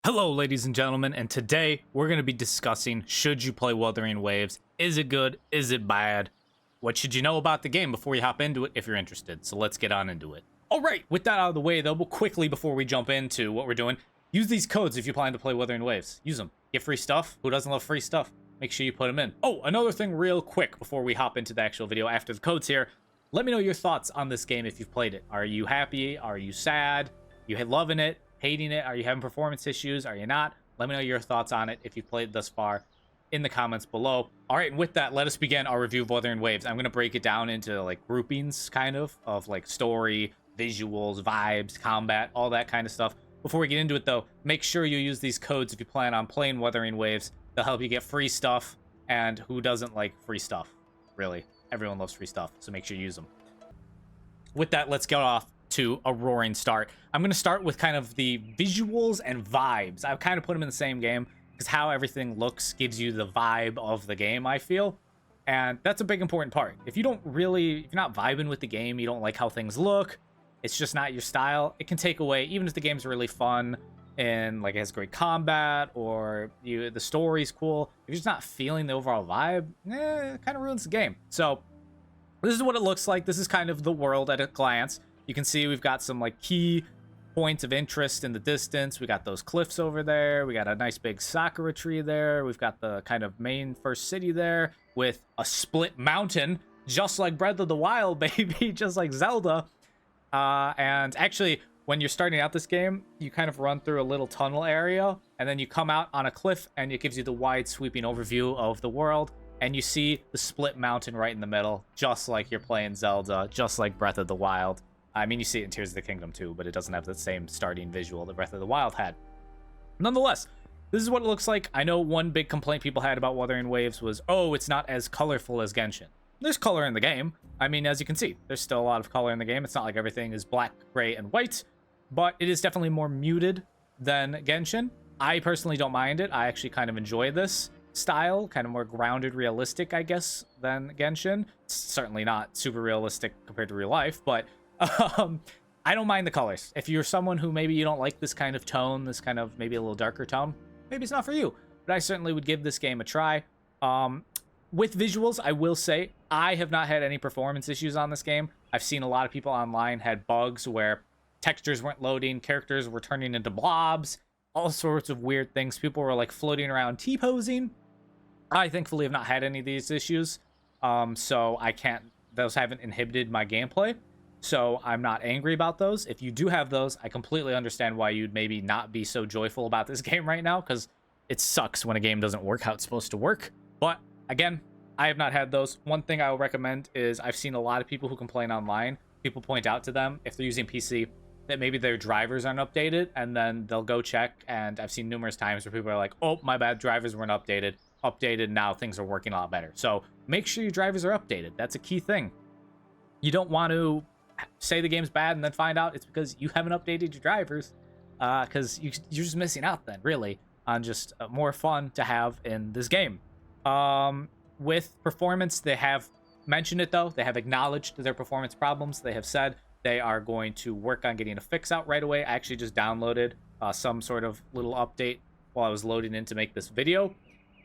Hello ladies and gentlemen, and today we're going to be discussing, should you play Wuthering Waves? Is it good? Is it bad? What should you know about the game before you hop into it if you're interested? So let's get on into it. Alright, with that out of the way though, quickly before we jump into what we're doing, use these codes if you plan to play Wuthering Waves. Use them. Get free stuff. Who doesn't love free stuff? Make sure you put them in. Oh, another thing real quick before we hop into the actual video after the codes here. Let me know your thoughts on this game if you've played it. Are you happy? Are you sad? You loving it? Hating it? Are you having performance issues? Are you not? Let me know your thoughts on it if you've played thus far in the comments below. All right, and with that, let us begin our review of Wuthering Waves. I'm going to break it down into like groupings kind of like story, visuals, vibes, combat, all that kind of stuff. Before we get into it though, make sure you use these codes if you plan on playing Wuthering Waves. They'll help you get free stuff, and who doesn't like free stuff? Really, everyone loves free stuff, so make sure you use them. With that, let's get off to a roaring start. I'm going to start with kind of the visuals and vibes. I've kind of put them in the same game because how everything looks gives you the vibe of the game, I feel. And that's a big important part. If you're not vibing with the game, you don't like how things look, it's just not your style, it can take away, even if the game's really fun and like it has great combat or the story's cool, if you're just not feeling the overall vibe, it kind of ruins the game. So this is what it looks like. This is kind of the world at a glance. You can see we've got some like key points of interest in the distance. We got those cliffs over there. We got a nice big sakura tree there. We've got the kind of main first city there with a split mountain, just like Breath of the Wild, baby, just like Zelda. And actually, when you're starting out this game, you kind of run through a little tunnel area, and then you come out on a cliff, and it gives you the wide sweeping overview of the world. And you see the split mountain right in the middle, just like you're playing Zelda, just like Breath of the Wild. I mean, you see it in Tears of the Kingdom too, but it doesn't have the same starting visual that Breath of the Wild had. Nonetheless, this is what it looks like. I know one big complaint people had about Wuthering Waves was, oh, it's not as colorful as Genshin. There's color in the game. I mean, as you can see, there's still a lot of color in the game. It's not like everything is black, gray, and white, but it is definitely more muted than Genshin. I personally don't mind it. I actually kind of enjoy this style, kind of more grounded, realistic, I guess, than Genshin. It's certainly not super realistic compared to real life, but I don't mind the colors. If you're someone who maybe you don't like this kind of tone, this kind of maybe a little darker tone, maybe it's not for you. But I certainly would give this game a try. With visuals, I will say I have not had any performance issues on this game. I've seen a lot of people online had bugs where textures weren't loading, characters were turning into blobs, all sorts of weird things. People were like floating around T-posing. I thankfully have not had any of these issues. So those haven't inhibited my gameplay. So I'm not angry about those. If you do have those, I completely understand why you'd maybe not be so joyful about this game right now, because it sucks when a game doesn't work how it's supposed to work. But again, I have not had those. One thing I will recommend is I've seen a lot of people who complain online. People point out to them, if they're using PC, that maybe their drivers aren't updated, and then they'll go check. And I've seen numerous times where people are like, oh, my bad, drivers weren't updated. Updated, now things are working a lot better. So make sure your drivers are updated. That's a key thing. You don't want to say the game's bad and then find out it's because you haven't updated your drivers, because you're just missing out then, really, on just more fun to have in this game. With performance, they have mentioned it though. They have acknowledged their performance problems. They have said they are going to work on getting a fix out right away. I actually just downloaded some sort of little update while I was loading in to make this video,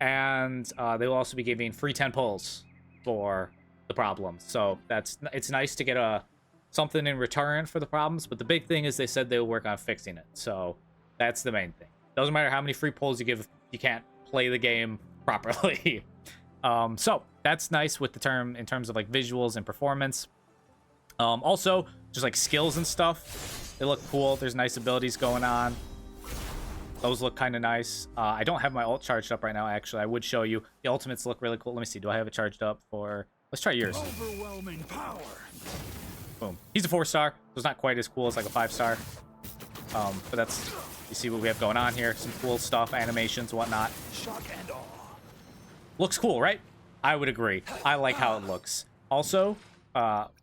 and they will also be giving free 10 pulls for the problems. So it's nice to get something in return for the problems, but the big thing is they said they'll work on fixing it. So that's the main thing. Doesn't matter how many free pulls you give if you can't play the game properly. So that's nice with in terms of like visuals and performance. Also just like skills and stuff, they look cool. There's nice abilities going on. Those look kind of nice. I don't have my ult charged up right now. Actually, I would show you the ultimates look really cool. Let me see, do I have it charged up for, let's try yours. Overwhelming power. Boom. He's a 4-star, so it's not quite as cool as like a 5-star. But that's, you see what we have going on here. Some cool stuff, animations, whatnot. Shock and awe. Looks cool, right? I would agree. I like how it looks. Also,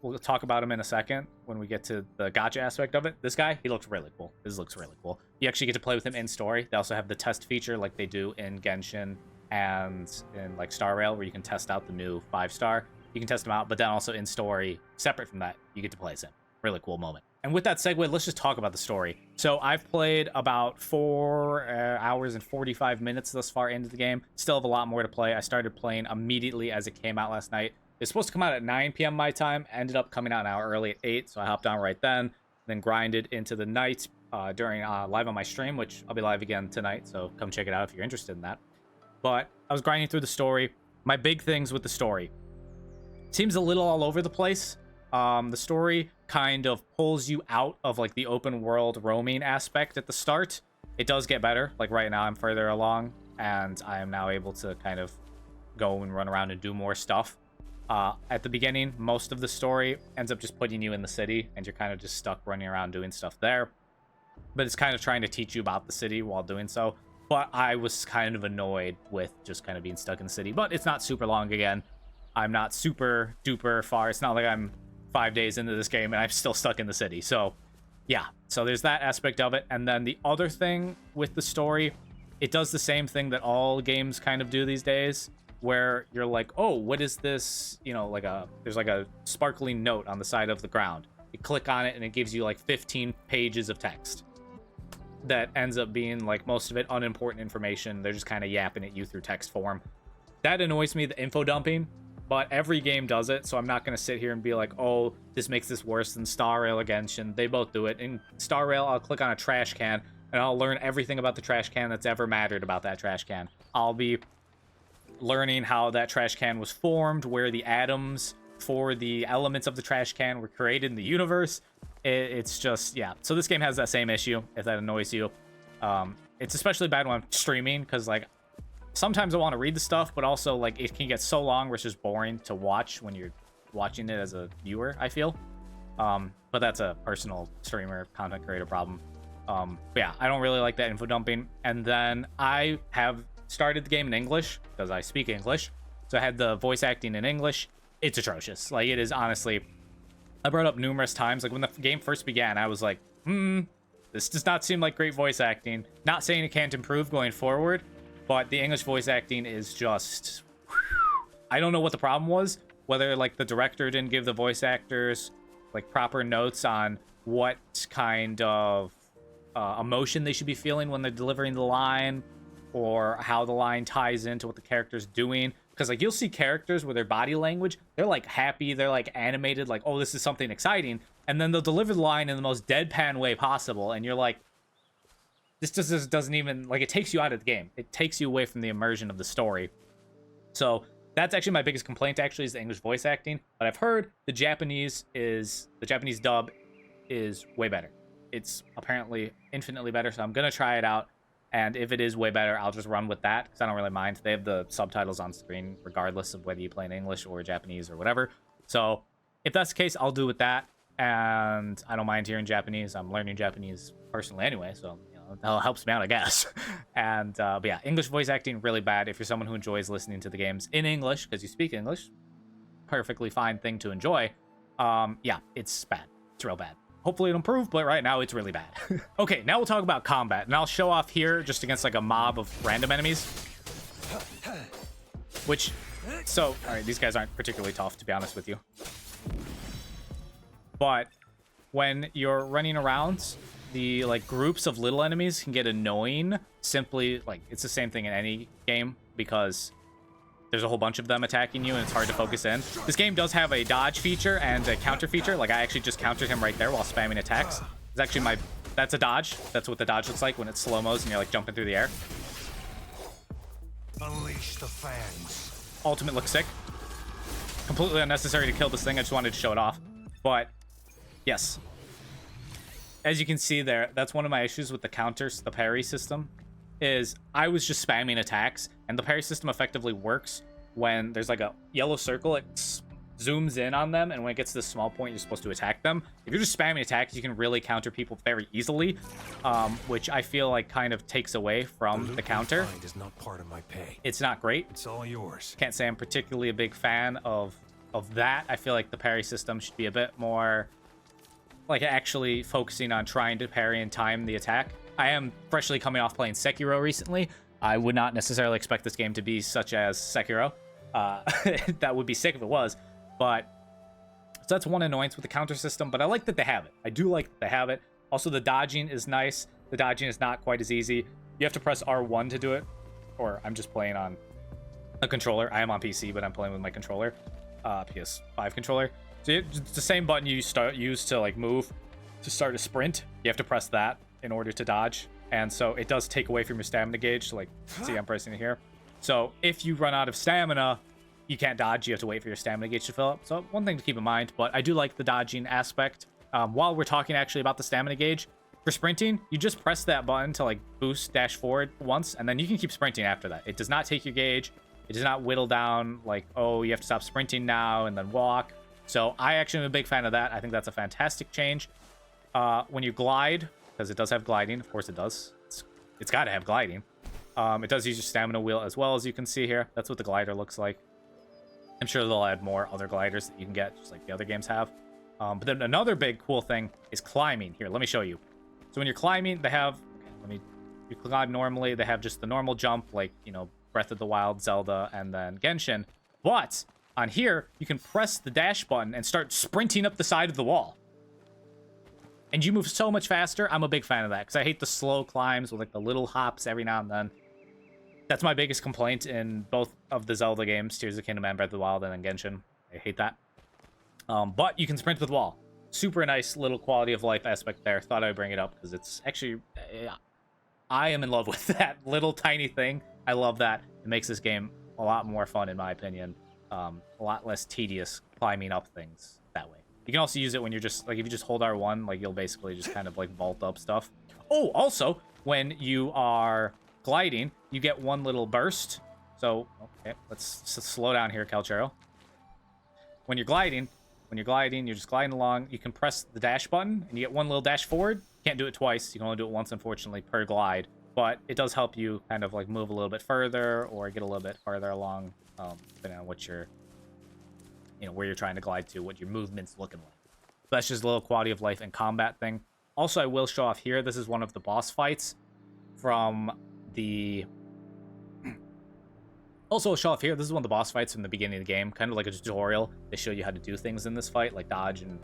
we'll talk about him in a second when we get to the gacha aspect of it. This guy, he looks really cool. This looks really cool. You actually get to play with him in story. They also have the test feature like they do in Genshin and in like Star Rail, where you can test out the new 5-star. You can test them out, but then also in story, separate from that, you get to play as him. Really cool moment. And with that segue, let's just talk about the story. So I've played about 4 hours and 45 minutes thus far into the game. Still have a lot more to play. I started playing immediately as it came out last night. It's supposed to come out at 9 p.m. my time. Ended up coming out an hour early at 8, so I hopped on right then grinded into the night during live on my stream, which I'll be live again tonight, so come check it out if you're interested in that. But I was grinding through the story. My big things with the story. Seems a little all over the place. The story kind of pulls you out of like the open world roaming aspect at the start. It does get better. Like right now I'm further along and I am now able to kind of go and run around and do more stuff. At the beginning, most of the story ends up just putting you in the city and you're kind of just stuck running around doing stuff there. But it's kind of trying to teach you about the city while doing so. But I was kind of annoyed with just kind of being stuck in the city. But it's not super long again. I'm not super duper far. It's not like I'm 5 days into this game and I'm still stuck in the city. So yeah, so there's that aspect of it. And then the other thing with the story, it does the same thing that all games kind of do these days, where you're like, oh, what is this? You know, like there's like a sparkling note on the side of the ground. You click on it and it gives you like 15 pages of text that ends up being like most of it unimportant information. They're just kind of yapping at you through text form. That annoys me, the info dumping. But every game does it, so I'm not going to sit here and be like, oh, this makes this worse than Star Rail or Genshin. They both do it. In Star Rail, I'll click on a trash can, and I'll learn everything about the trash can that's ever mattered about that trash can. I'll be learning how that trash can was formed, where the atoms for the elements of the trash can were created in the universe. It's just, yeah. So this game has that same issue, if that annoys you. It's especially bad when I'm streaming, because, like, sometimes I want to read the stuff, but also like it can get so long where it's just boring to watch when you're watching it as a viewer, I feel. But that's a personal streamer, content creator problem. But yeah, I don't really like that info dumping. And then I have started the game in English because I speak English. So I had the voice acting in English. It's atrocious. Like, it is honestly, I brought up numerous times. Like when the game first began, I was like, this does not seem like great voice acting. Not saying it can't improve going forward, but the English voice acting is just, I don't know what the problem was. Whether like the director didn't give the voice actors like proper notes on what kind of emotion they should be feeling when they're delivering the line, or how the line ties into what the character's doing. Because like you'll see characters with their body language, they're like happy, they're like animated, like, oh, this is something exciting. And then they'll deliver the line in the most deadpan way possible. And you're like, this just doesn't even, like, it takes you out of the game. It takes you away from the immersion of the story. So that's actually my biggest complaint, actually, is the English voice acting. But I've heard the Japanese dub is way better. It's apparently infinitely better, so I'm going to try it out. And if it is way better, I'll just run with that, because I don't really mind. They have the subtitles on screen, regardless of whether you play in English or Japanese or whatever. So if that's the case, I'll do with that. And I don't mind hearing Japanese. I'm learning Japanese personally anyway, so that helps me out, I guess. And but yeah, English voice acting really bad. If you're someone who enjoys listening to the games in English because you speak English, perfectly fine thing to enjoy. Yeah, it's bad. It's real bad. Hopefully it'll improve, but right now it's really bad. Okay, now we'll talk about combat, and I'll show off here just against like a mob of random enemies. Which, so, all right, these guys aren't particularly tough, to be honest with you. But when you're running around, the like groups of little enemies can get annoying. Simply, like, it's the same thing in any game, because there's a whole bunch of them attacking you and it's hard to focus in. This game does have a dodge feature and a counter feature. Like, I actually just countered him right there while spamming attacks. It's actually that's a dodge. That's what the dodge looks like when it's slow-mos and you're like jumping through the air. Unleash the fangs. Ultimate looks sick. Completely unnecessary to kill this thing. I just wanted to show it off. But yes, as you can see there, that's one of my issues with the counters, the parry system, is I was just spamming attacks, and the parry system effectively works when there's like a yellow circle. It zooms in on them, and when it gets to this small point, you're supposed to attack them. If you're just spamming attacks, you can really counter people very easily, which I feel like kind of takes away from the counter. Is not part of my pay. It's not great. It's all yours. Can't say I'm particularly a big fan of that. I feel like the parry system should be a bit more like actually focusing on trying to parry and time the attack. I am freshly coming off playing Sekiro recently. I would not necessarily expect this game to be such as Sekiro. That would be sick if it was. But So that's one annoyance with the counter system, but I like that they have it. I do like that they have it. Also, the dodging is nice. The dodging is not quite as easy. You have to press R1 to do it, or I'm just playing on a controller. I am on PC, but I'm playing with my controller, PS5 controller. So it's the same button you use to like move to start a sprint. You have to press that in order to dodge, and so it does take away from your stamina gauge. Like, see, I'm pressing it here. So if you run out of stamina, you can't dodge. You have to wait for your stamina gauge to fill up. So one thing to keep in mind, but I do like the dodging aspect. While we're talking actually about the stamina gauge, for sprinting, you just press that button to like boost dash forward once, and then you can keep sprinting after that. It does not take your gauge. It does not whittle down like, oh, you have to stop sprinting now and then walk. So I actually am a big fan of that. I think that's a fantastic change. When you glide, because it does have gliding, of course it does. It's got to have gliding. It does use your stamina wheel as well, as you can see here. That's what the glider looks like. I'm sure they'll add more other gliders that you can get, just like the other games have. But then another big cool thing is climbing. Here, let me show you. So when you're climbing, they have... You climb normally, they have just the normal jump, like, you know, Breath of the Wild, Zelda, and then Genshin. But on here, you can press the dash button and start sprinting up the side of the wall. And you move so much faster. I'm a big fan of that, because I hate the slow climbs with, like, the little hops every now and then. That's my biggest complaint in both of the Zelda games, Tears of the Kingdom and Breath of the Wild, and then Genshin. I hate that. But you can sprint with wall. Super nice little quality of life aspect there. Thought I'd bring it up because it's actually... I am in love with that little tiny thing. I love that. It makes this game a lot more fun, in my opinion. A lot less tedious climbing up things that way. You can also use it when you're just... Like, if you just hold R1, like, you'll basically just kind of, like, vault up stuff. Oh, also, when you are... gliding, you get one little burst. So, okay, let's slow down here, Calcharo. When you're gliding, you're just gliding along, you can press the dash button, and you get one little dash forward. You can't do it twice. You can only do it once, unfortunately, per glide. But it does help you kind of, like, move a little bit further, or get a little bit farther along, depending on what you're, you know, where you're trying to glide to, what your movement's looking like. So that's just a little quality of life and combat thing. Also, I will show off here, this is one of the boss fights from... Also, I'll show off here, this is one of the boss fights from the beginning of the game, kind of like a tutorial. They show you how to do things in this fight, like dodge and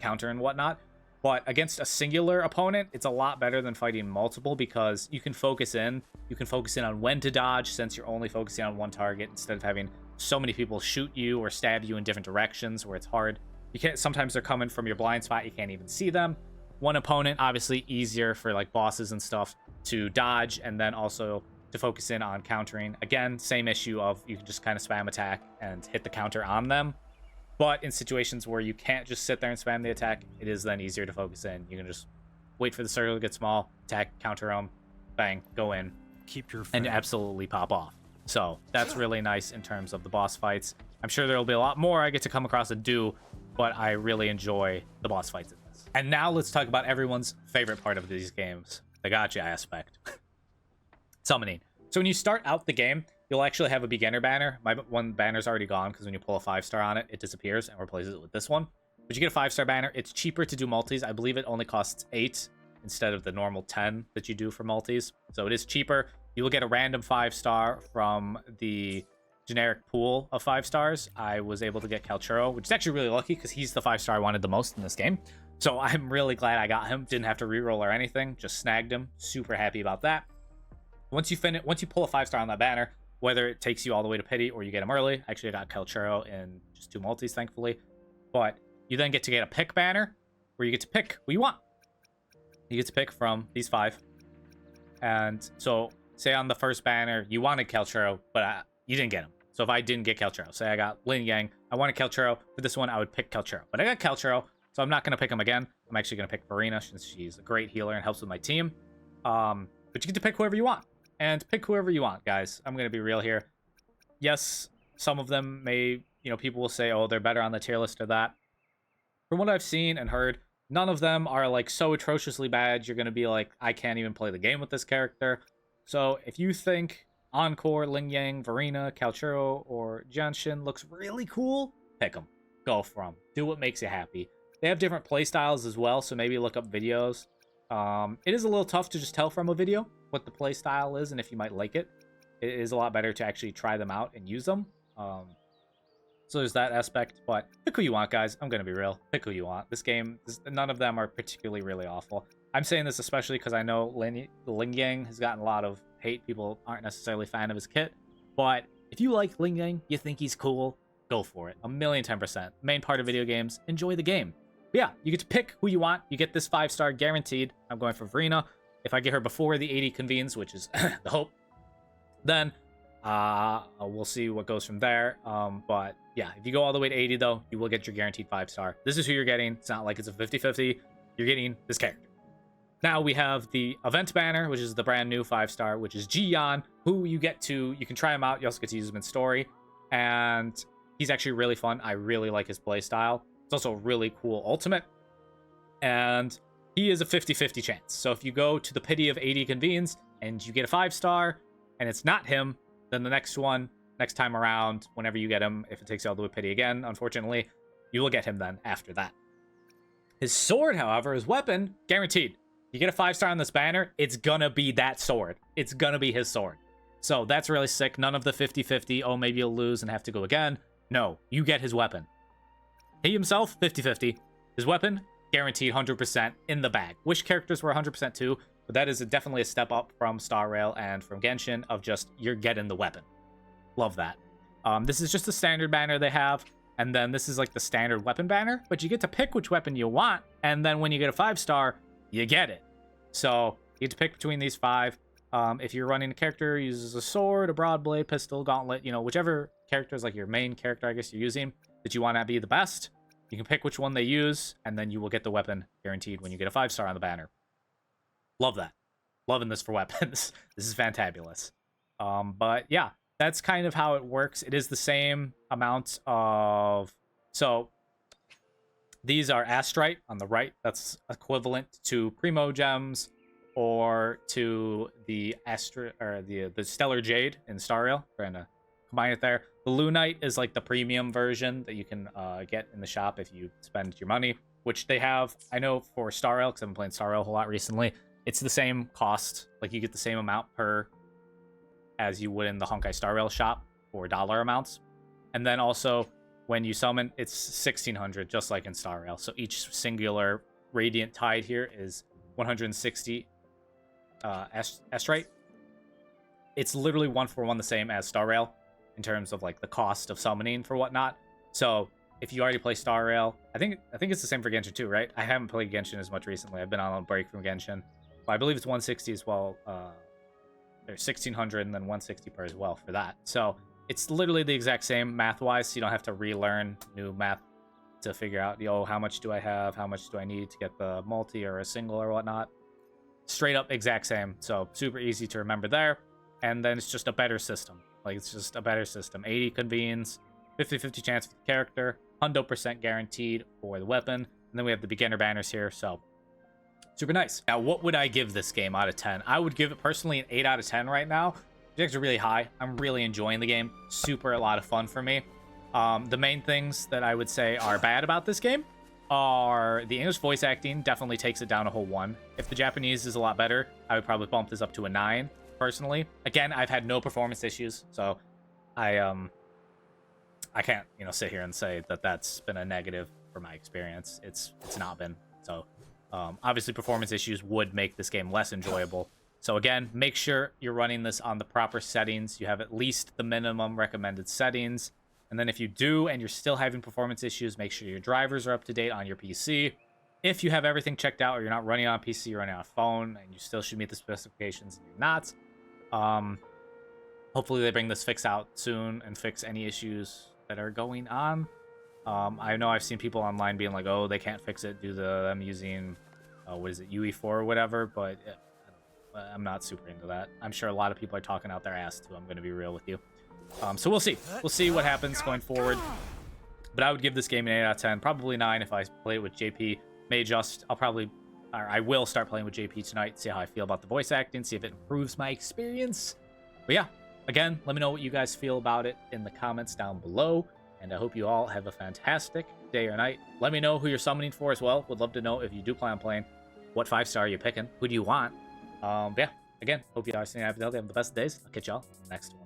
counter and whatnot. But against a singular opponent, it's a lot better than fighting multiple, because you can focus in. You can focus in on when to dodge, since you're only focusing on one target, instead of having so many people shoot you or stab you in different directions where it's hard. You can't. Sometimes they're coming from your blind spot, you can't even see them. One opponent, obviously easier for like bosses and stuff to dodge, and then also to focus in on countering. Again, same issue of you can just kind of spam attack and hit the counter on them. But in situations where you can't just sit there and spam the attack, it is then easier to focus in. You can just wait for the circle to get small, attack, counter them, bang, go in, Keep your and absolutely pop off. So that's really nice in terms of the boss fights. I'm sure there will be a lot more I get to come across and do, but I really enjoy the boss fights in this. And now let's talk about everyone's favorite part of these games, the gacha aspect. Summoning. So when you start out the game, you'll actually have a beginner banner. My one banner's already gone, because when you pull a 5-star on it, it disappears and replaces it with this one. But you get a 5-star banner. It's cheaper to do multis. I believe it only costs 8 instead of the normal 10 that you do for multis. So it is cheaper. You will get a random 5-star from the generic pool of 5 stars. I was able to get calcharo, which is actually really lucky, because he's the 5-star I wanted the most in this game. So I'm really glad I got him. Didn't have to reroll or anything. Just snagged him. Super happy about that. Once you pull a 5-star on that banner, whether it takes you all the way to pity or you get him early. Actually, I got calcharo in just 2 multis, thankfully. But you then get to get a pick banner, where you get to pick who you want. You get to pick from these 5. And so, say on the first banner, you wanted calcharo, but you didn't get him. So if I didn't get calcharo, say I got lingyang, I wanted calcharo. For this one, I would pick calcharo. But I got calcharo, so I'm not going to pick him again. I'm actually going to pick verina, since she's a great healer and helps with my team. But you get to pick whoever you want. And pick whoever you want, guys. I'm going to be real here. Yes, some of them may, you know, people will say, oh, they're better on the tier list or that. From what I've seen and heard, none of them are, like, so atrociously bad. You're going to be like, I can't even play the game with this character. So if you think Encore, Lingyang, Verina, calcharo, or jianxin looks really cool, pick them. Go for them. Do what makes you happy. They have different playstyles as well, so maybe look up videos. It is a little tough to just tell from a video what the play style is and if you might like it. It is a lot better to actually try them out and use them. So there's that aspect, but pick who you want, guys. I'm gonna be real. Pick who you want. This game, none of them are particularly really awful. I'm saying this especially because I know Lingyang has gotten a lot of hate. People aren't necessarily a fan of his kit, but if you like Lingyang, you think he's cool, go for it. 1,010,000%. Main part of video games, enjoy the game. But yeah, you get to pick who you want. You get this 5-star guaranteed. I'm going for Verina. If I get her before the 80 convenes, which is the hope, then we'll see what goes from there. But yeah, if you go all the way to 80 though, you will get your guaranteed 5-star. This is who you're getting. It's not like it's a 50-50. You're getting this character. Now we have the event banner, which is the brand new 5-star, which is Jiyan, who you can try him out. You also get to use him in story, and he's actually really fun. I really like his play style. It's also a really cool ultimate, and he is a 50-50 chance. So if you go to the pity of 80 convenes and you get a 5-star and it's not him, then the next time around, whenever you get him, if it takes you all the way to pity again, unfortunately, you will get him then after that. His sword, however, his weapon, guaranteed. You get a 5-star on this banner, it's gonna be that sword. It's gonna be his sword. So that's really sick. None of the 50-50, oh, maybe you'll lose and have to go again. No, you get his weapon. He himself, 50-50. His weapon, guaranteed 100% in the bag. Wish characters were 100% too, but that is definitely a step up from Star Rail and from Genshin of just, you're getting the weapon. Love that. This is just the standard banner they have, and then this is like the standard weapon banner, but you get to pick which weapon you want, and then when you get a 5-star, you get it. So you get to pick between these 5. If you're running a character who uses a sword, a broad blade, pistol, gauntlet, whichever character is like your main character, I guess you're using, that you want to be the best, you can pick which one they use, and then you will get the weapon guaranteed when you get a 5-star on the banner. Love that. Loving this for weapons. This is fantabulous. But yeah, that's kind of how it works. It is the same amount of... So these are Astrite on the right. That's equivalent to Primo Gems or to the the Stellar Jade in Star Rail. Trying to combine it there. The Lunite is like the premium version that you can get in the shop if you spend your money, which they have. I know for Star Rail, because I've been playing Star Rail a whole lot recently, it's the same cost. Like you get the same amount per as you would in the Honkai Star Rail shop for dollar amounts. And then also when you summon, it's 1,600, just like in Star Rail. So each singular Radiant Tide here is 160 Astrite. It's literally 1-for-1 the same as Star Rail in terms of like the cost of summoning for whatnot. So if you already play Star Rail, I think it's the same for Genshin too, right? I haven't played Genshin as much recently. I've been on a break from Genshin. But I believe it's 160 as well. There's 1,600 and then 160 per as well for that. So it's literally the exact same math-wise. So you don't have to relearn new math to figure out, how much do I have? How much do I need to get the multi or a single or whatnot? Straight up exact same. So super easy to remember there. And then it's just a better system. Like it's just a better system. 80 convenes, 50-50 chance for the character, 100% guaranteed for the weapon. And then we have the beginner banners here. So super nice. Now, what would I give this game out of 10? I would give it personally an 8 out of 10 right now. Objectives are really high. I'm really enjoying the game. Super a lot of fun for me. The main things that I would say are bad about this game are the English voice acting definitely takes it down a whole 1. If the Japanese is a lot better, I would probably bump this up to a 9, personally. Again, I've had no performance issues, so I can't, sit here and say that that's been a negative for my experience. It's not been. So, obviously performance issues would make this game less enjoyable. So again, make sure you're running this on the proper settings. You have at least the minimum recommended settings. And then if you do and you're still having performance issues, make sure your drivers are up to date on your PC. If you have everything checked out or you're not running on PC, you're running on a phone, and you still should meet the specifications and you're not, hopefully they bring this fix out soon and fix any issues that are going on. I know I've seen people online being like, oh, they can't fix it due to them using, UE4 or whatever, but I'm not super into that. I'm sure a lot of people are talking out their ass too. I'm going to be real with you. So we'll see. We'll see what happens going forward. But I would give this game an 8 out of 10. Probably 9 if I play it with JP. I will start playing with JP tonight, see how I feel about the voice acting, see if it improves my experience. But yeah, again, let me know what you guys feel about it in the comments down below. And I hope you all have a fantastic day or night. Let me know who you're summoning for as well. Would love to know if you do plan on playing. What 5-star you're picking? Who do you want? Yeah, again, hope you guys have the best days. I'll catch y'all in the next one.